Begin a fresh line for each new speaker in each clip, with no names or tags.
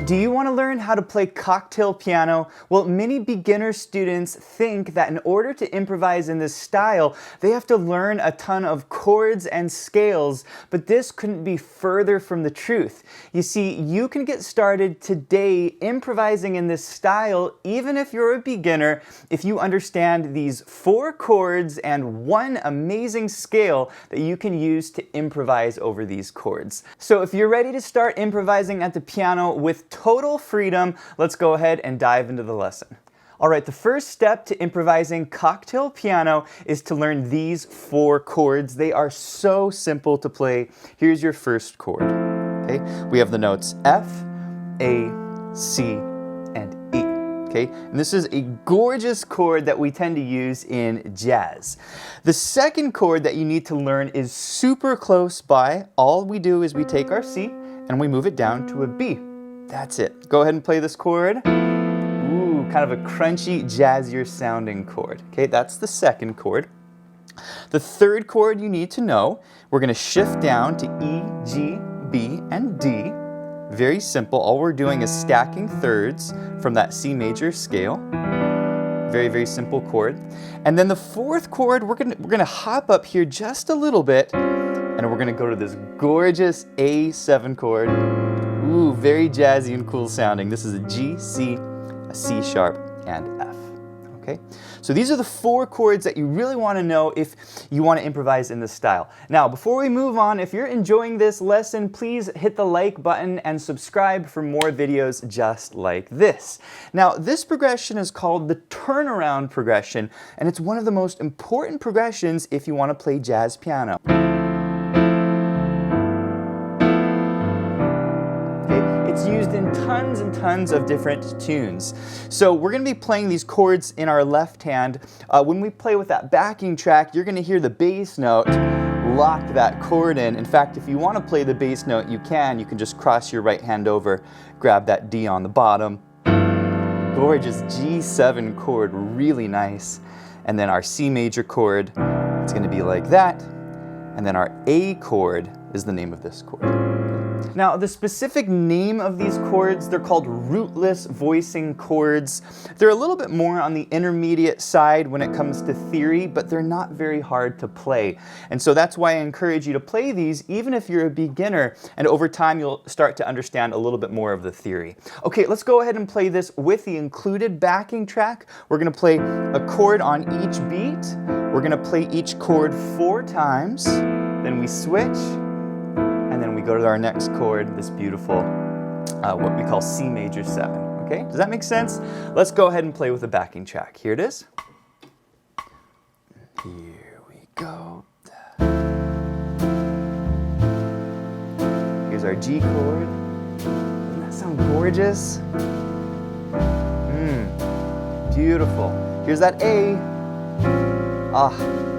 Do you want to learn how to play cocktail piano? Well, many beginner students think that in order to improvise in this style, they have to learn a ton of chords and scales, but this couldn't be further from the truth. You see, you can get started today improvising in this style, even if you're a beginner, if you understand these 4 chords and 1 amazing scale that you can use to improvise over these chords. So if you're ready to start improvising at the piano with total freedom, let's go ahead and dive into the lesson. All right, the first step to improvising cocktail piano is to learn these 4 chords. They are so simple to play. Here's your first chord. Okay, we have the notes F, A, C, and E. Okay, and this is a gorgeous chord that we tend to use in jazz. The second chord that you need to learn is super close by. All we do is we take our C and we move it down to a B. That's it. Go ahead and play this chord. Ooh, kind of a crunchy, jazzier sounding chord. Okay, that's the second chord. The third chord you need to know, we're going to shift down to E, G, B, and D. Very simple. All we're doing is stacking thirds from that C major scale. Very, very simple chord. And then the fourth chord, we're gonna hop up here just a little bit, and we're gonna go to this gorgeous A7 chord. Ooh, very jazzy and cool sounding. This is a G, C, a C sharp, and F. Okay? So these are the 4 chords that you really want to know if you want to improvise in this style. Now, before we move on, if you're enjoying this lesson, please hit the like button and subscribe for more videos just like this. Now, this progression is called the turnaround progression, and it's one of the most important progressions if you want to play jazz piano. It's used in tons and tons of different tunes. So we're going to be playing these chords in our left hand. When we play with that backing track, you're going to hear the bass note lock that chord in. In fact, if you want to play the bass note, you can. You can just cross your right hand over, grab that D on the bottom. Gorgeous G7 chord, really nice. And then our C major chord, it's going to be like that. And then our A chord is the name of this chord. Now, the specific name of these chords, they're called rootless voicing chords. They're a little bit more on the intermediate side when it comes to theory, but they're not very hard to play. And so that's why I encourage you to play these even if you're a beginner, and over time you'll start to understand a little bit more of the theory. Okay, let's go ahead and play this with the included backing track. We're going to play a chord on each beat. We're going to play each chord 4 times. Then we switch. And then we go to our next chord, this beautiful, what we call C major 7. Okay, does that make sense? Let's go ahead and play with the backing track. Here it is. Here we go. Here's our G chord. Doesn't that sound gorgeous? Beautiful. Here's that A. Ah,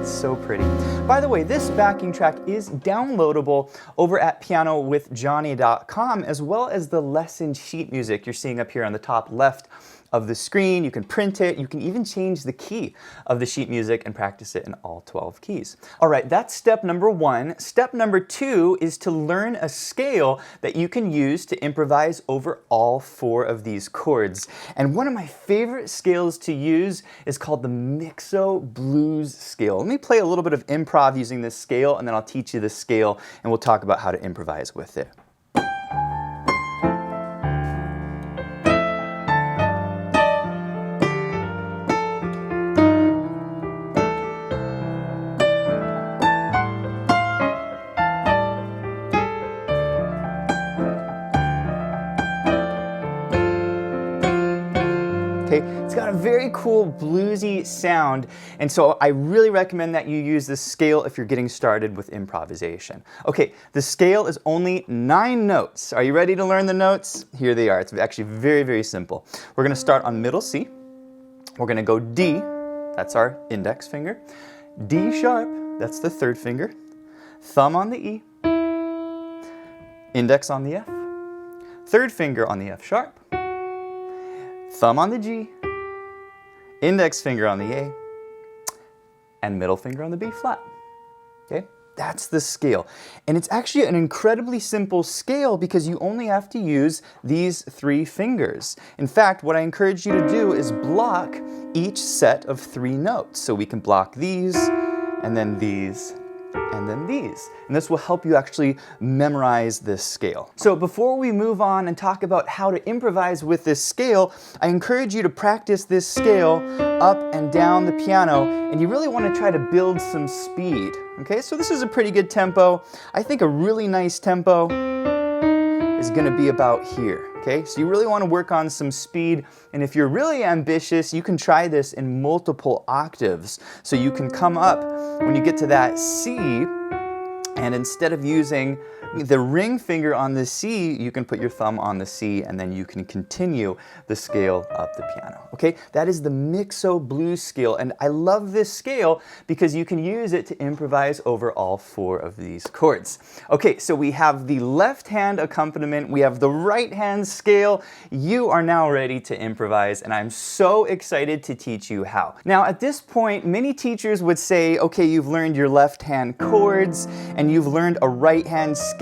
so pretty. By the way, this backing track is downloadable over at pianowithjonny.com, as well as the lesson sheet music you're seeing up here on the top left of the screen. You can print it. You can even change the key of the sheet music and practice it in all 12 keys. All right, that's step number 1. Step number 2 is to learn a scale that you can use to improvise over all 4 of these chords. And one of my favorite scales to use is called the Mixo-Blues scale. Let me play a little bit of improv using this scale, and then I'll teach you this scale, and we'll talk about how to improvise with it. Okay, it's got a very cool bluesy sound, and so I really recommend that you use this scale if you're getting started with improvisation. Okay, the scale is only 9 notes. Are you ready to learn the notes? Here they are. It's actually very, very simple. We're going to start on middle C. We're going to go D, that's our index finger. D sharp, that's the 3rd finger. Thumb on the E. Index on the F. 3rd finger on the F sharp. Thumb on the G, index finger on the A, and middle finger on the B flat. Okay, That's the scale. And it's actually an incredibly simple scale because you only have to use these 3 fingers. In fact, what I encourage you to do is block each set of 3 notes. So we can block these, and then these, and then these. And this will help you actually memorize this scale. So before we move on and talk about how to improvise with this scale, I encourage you to practice this scale up and down the piano, and you really want to try to build some speed. Okay, so this is a pretty good tempo. I think a really nice tempo is going to be about here. Okay, so you really want to work on some speed, and if you're really ambitious, you can try this in multiple octaves. So you can come up when you get to that C, and instead of using the ring finger on the C, you can put your thumb on the C, and then you can continue the scale up the piano. Okay, that is the Mixo-Blues scale, and I love this scale because you can use it to improvise over all 4 of these chords. Okay, so we have the left hand accompaniment, we have the right hand scale. You are now ready to improvise, and I'm so excited to teach you how. Now, at this point, many teachers would say, okay, you've learned your left hand chords, and you've learned a right hand scale.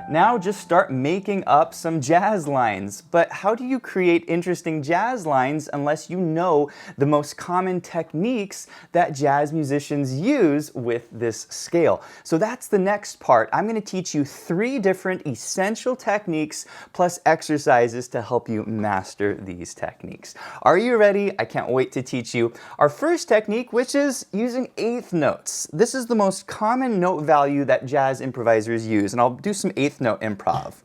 Now just start making up some jazz lines. But how do you create interesting jazz lines unless you know the most common techniques that jazz musicians use with this scale? So that's the next part. I'm going to teach you 3 different essential techniques plus exercises to help you master these techniques. Are you ready? I can't wait to teach you our first technique, which is using 8th notes. This is the most common note value that jazz improvisers use, and I'll do some 8th note improv.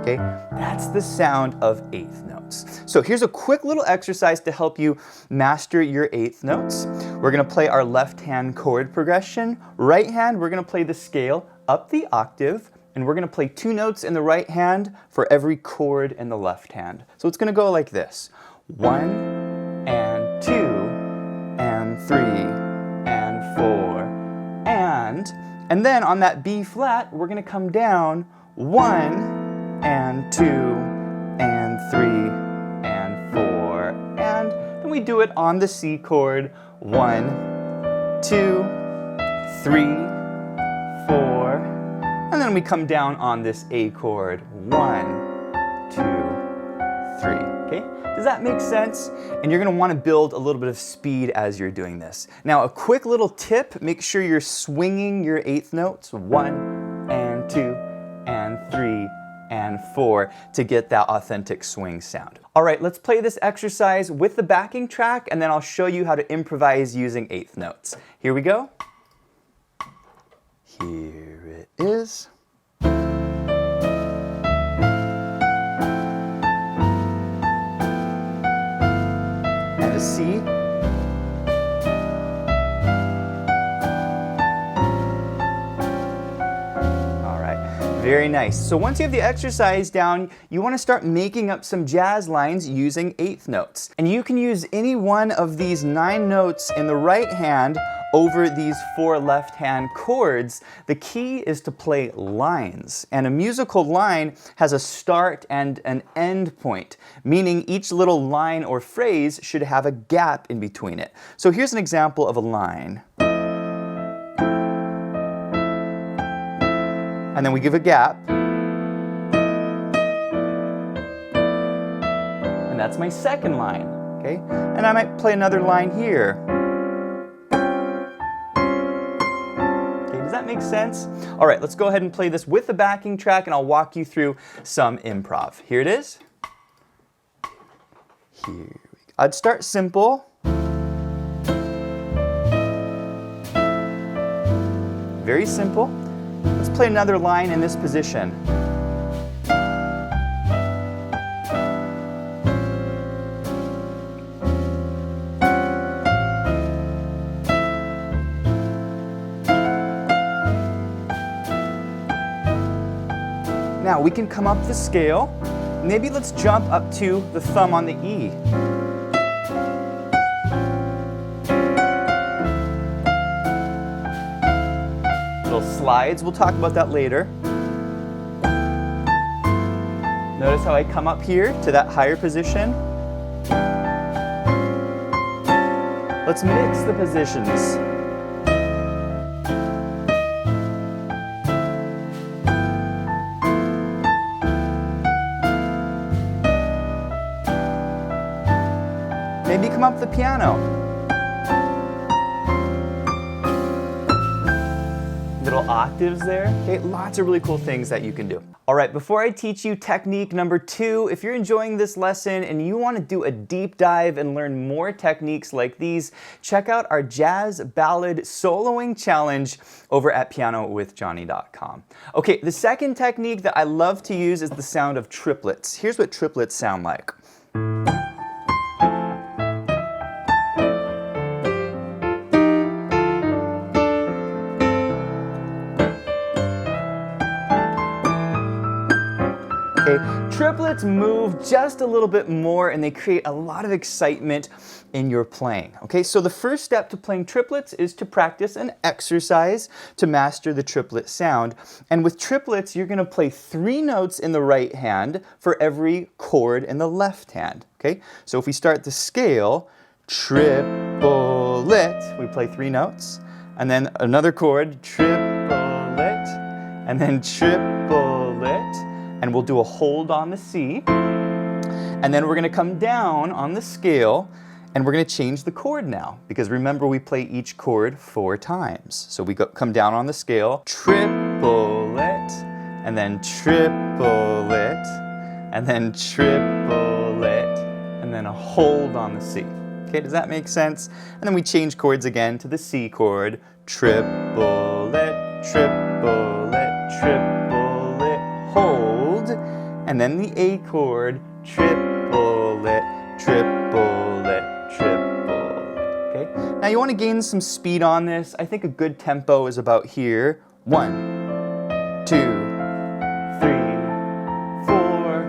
Okay, that's the sound of 8th notes. So here's a quick little exercise to help you master your 8th notes. We're going to play our left hand chord progression. Right hand, we're going to play the scale up the octave, and we're going to play 2 notes in the right hand for every chord in the left hand. So it's going to go like this. 1 and 2 and 3 and 4 and then on that B flat we're going to come down 1 and 2 and 3 and 4, and then we do it on the C chord. 1, 2, 3, 4, and then we come down on this A chord. 1, 2, 3. Okay? Does that make sense? And you're going to want to build a little bit of speed as you're doing this. Now, a quick little tip, make sure you're swinging your 8th notes, 1 and 2 and 3 and 4, to get that authentic swing sound. All right, let's play this exercise with the backing track, and then I'll show you how to improvise using 8th notes. Here we go. Here it is. C. All right, very nice. So once you have the exercise down, you want to start making up some jazz lines using 8th notes. And you can use any one of these 9 notes in the right hand over these 4 left-hand chords. The key is to play lines, and a musical line has a start and an end point, meaning each little line or phrase should have a gap in between it. So here's an example of a line. And then we give a gap. And that's my second line, okay? And I might play another line here. Does that make sense? All right, let's go ahead and play this with the backing track, and I'll walk you through some improv. Here it is. Here we go. I'd start simple. Very simple. Let's play another line in this position. Now we can come up the scale. Maybe let's jump up to the thumb on the E. Little slides, we'll talk about that later. Notice how I come up here to that higher position. Let's mix the positions. Maybe come up the piano. Little octaves there. Okay, lots of really cool things that you can do. All right, before I teach you technique number 2, if you're enjoying this lesson and you want to do a deep dive and learn more techniques like these, check out our Jazz Ballad Soloing Challenge over at pianowithjonny.com. Okay, the second technique that I love to use is the sound of triplets. Here's what triplets sound like. Okay, triplets move just a little bit more and they create a lot of excitement in your playing. Okay, so the first step to playing triplets is to practice an exercise to master the triplet sound. And with triplets, you're going to play 3 notes in the right hand for every chord in the left hand. Okay, so if we start the scale, triplet, we play 3 notes, and then another chord, triplet, and then triplet, and we'll do a hold on the C, and then we're going to come down on the scale, and we're going to change the chord now, because remember we play each chord 4 times. So we come down on the scale, triplet, and then triplet, and then triplet, and then a hold on the C. Okay, does that make sense? And then we change chords again to the C chord, triplet, triplet, triplet, hold, and then the A chord, triplet, triplet, triplet. Okay? Now you want to gain some speed on this. I think a good tempo is about here. 1, 2, 3, 4,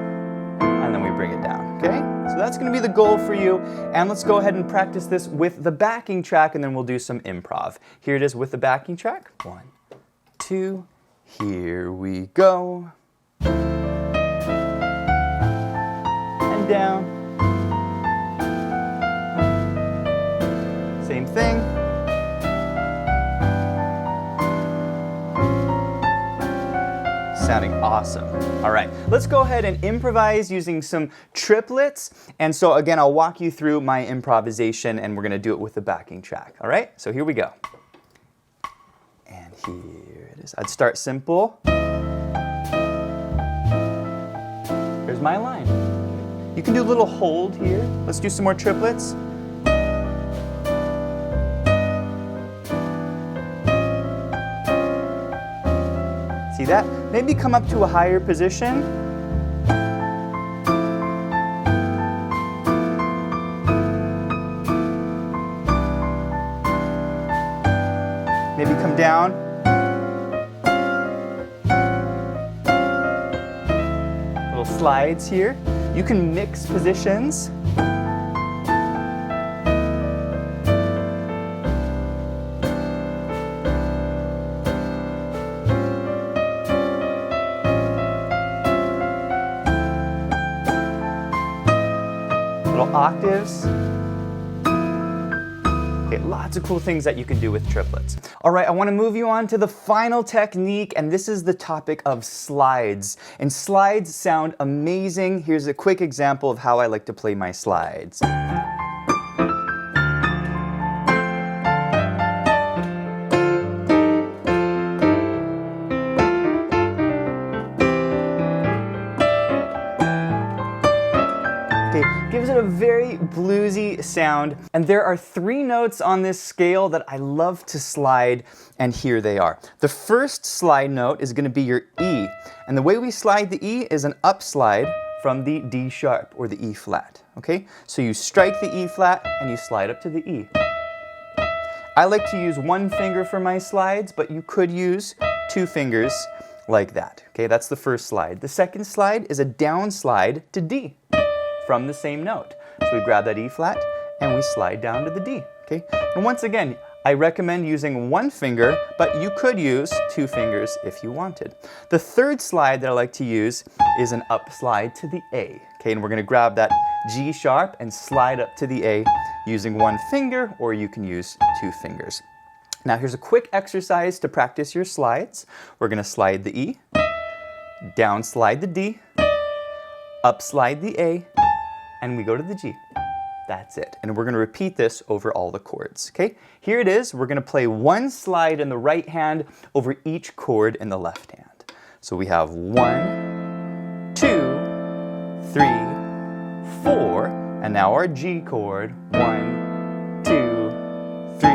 and then we bring it down. Okay? So that's going to be the goal for you. And let's go ahead and practice this with the backing track, and then we'll do some improv. Here it is with the backing track. 1, 2, here we go. And down. Same thing. Sounding awesome. All right, let's go ahead and improvise using some triplets. And so again, I'll walk you through my improvisation and we're gonna do it with the backing track. All right, so here we go. And here it is. I'd start simple. Here's my line. You can do a little hold here. Let's do some more triplets. See that? Maybe come up to a higher position. Maybe come down. Little slides here. You can mix positions. Little octaves. Okay, lots of cool things that you can do with triplets. All right, I want to move you on to the final technique, and this is the topic of slides. And slides sound amazing. Here's a quick example of how I like to play my slides. Gives it a very bluesy sound, and there are 3 notes on this scale that I love to slide, and here they are. The first slide note is going to be your E, and the way we slide the E is an up slide from the D sharp or the E flat. Okay, so you strike the E flat and you slide up to the E. I like to use 1 finger for my slides, but you could use 2 fingers like that. Okay, that's the first slide. The second slide is a down slide to D from the same note. So we grab that E flat and we slide down to the D. Okay? And once again, I recommend using one finger, but you could use two fingers if you wanted. The third slide that I like to use is an up slide to the A. Okay, and we're going to grab that G sharp and slide up to the A using one finger, or you can use two fingers. Now here's a quick exercise to practice your slides. We're going to slide the E, down slide the D, up slide the A, and we go to the G. That's it. And we're going to repeat this over all the chords. Okay? Here it is. We're going to play one slide in the right hand over each chord in the left hand. So we have 1, 2, 3, 4, and now our G chord. 1, 2, 3,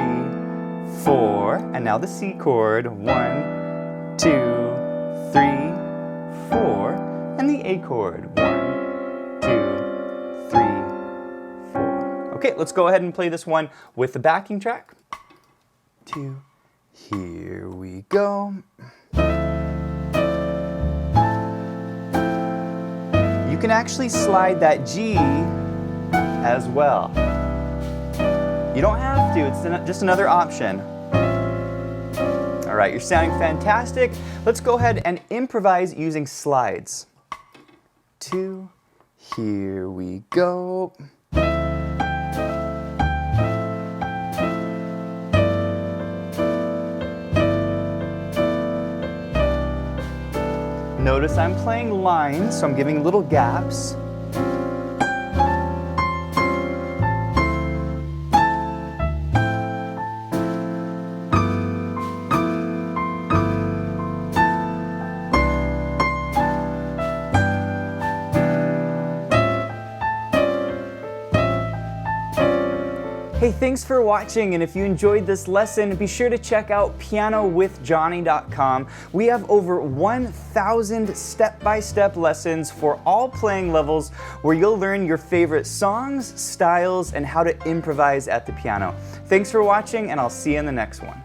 4, and now the C chord. 1, 2, 3, 4, and the A chord. 1, 2, 3, 4. Okay, let's go ahead and play this one with the backing track. 2, here we go. You can actually slide that G as well. You don't have to, it's just another option. All right, you're sounding fantastic. Let's go ahead and improvise using slides. 2, here we go. Notice I'm playing lines, so I'm giving little gaps. Hey, thanks for watching, and if you enjoyed this lesson, be sure to check out pianowithjonny.com. We have over 1,000 step-by-step lessons for all playing levels where you'll learn your favorite songs, styles, and how to improvise at the piano. Thanks for watching, and I'll see you in the next one.